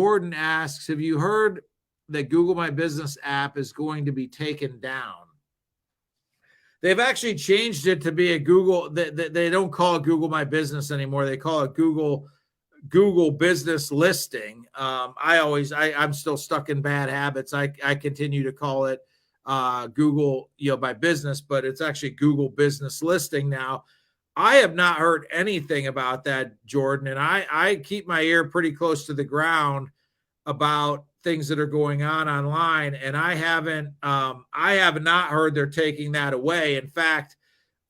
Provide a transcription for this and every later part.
Jordan asks, have you heard that Google My Business app is going to be taken down? They've actually changed it to be a Google. They don't call it Google My Business anymore. They call it Google Business Listing. I'm still stuck in bad habits. I continue to call it Google, My Business, but it's actually Google Business Listing now. I have not heard anything about that, Jordan, and I keep my ear pretty close to the ground about things that are going on online, and I have not heard they're taking that away. In fact,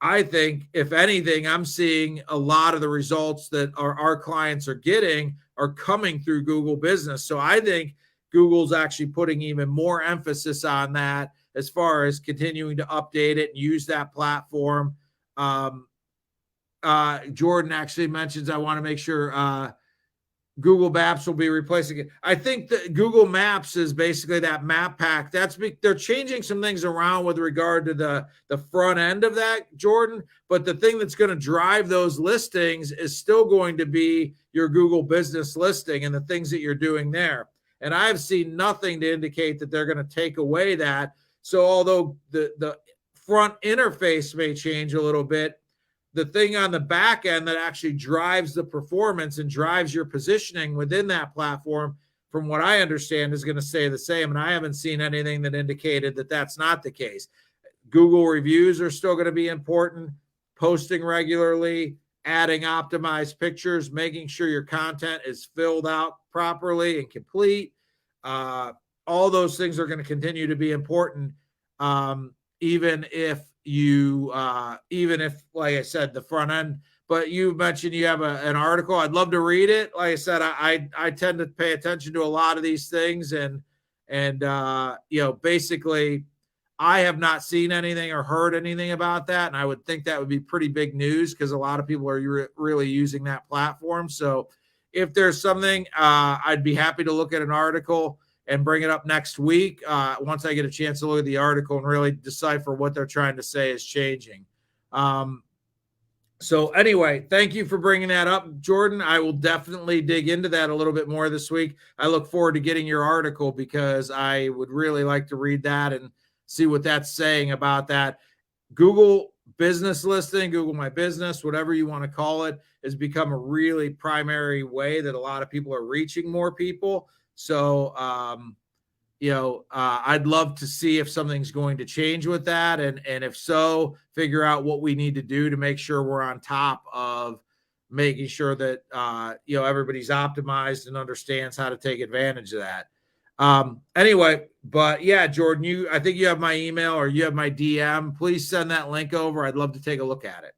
I think, if anything, I'm seeing a lot of the results that our clients are getting are coming through Google Business. So I think Google's actually putting even more emphasis on that as far as continuing to update it and use that platform. Jordan actually mentions, I want to make sure Google Maps will be replacing it. I think that Google Maps is basically that map pack. They're changing some things around with regard to the front end of that, Jordan. But the thing that's going to drive those listings is still going to be your Google Business Listing and the things that you're doing there. And I've seen nothing to indicate that they're going to take away that. So although the front interface may change a little bit, the thing on the back end that actually drives the performance and drives your positioning within that platform, from what I understand, is going to stay the same. And I haven't seen anything that indicated that that's not the case. Google reviews are still going to be important, posting regularly, adding optimized pictures, making sure your content is filled out properly and complete. All those things are going to continue to be important, even if, like I said, the front end. But you mentioned you have an article. I'd love to read it. Like I said, I tend to pay attention to a lot of these things, and basically, I have not seen anything or heard anything about that, and I would think that would be pretty big news because a lot of people are really using that platform. So if there's something, I'd be happy to look at an article and bring it up next week once I get a chance to look at the article and really decipher what they're trying to say is changing. So anyway, thank you for bringing that up, Jordan. I will definitely dig into that a little bit more this week. I look forward to getting your article because I would really like to read that and see what that's saying about that. Google Business Listing, Google My Business, whatever you want to call it, has become a really primary way that a lot of people are reaching more people. So, I'd love to see if something's going to change with that. And if so, figure out what we need to do to make sure we're on top of making sure that, everybody's optimized and understands how to take advantage of that. Anyway, but yeah, Jordan, I think you have my email or you have my DM. Please send that link over. I'd love to take a look at it.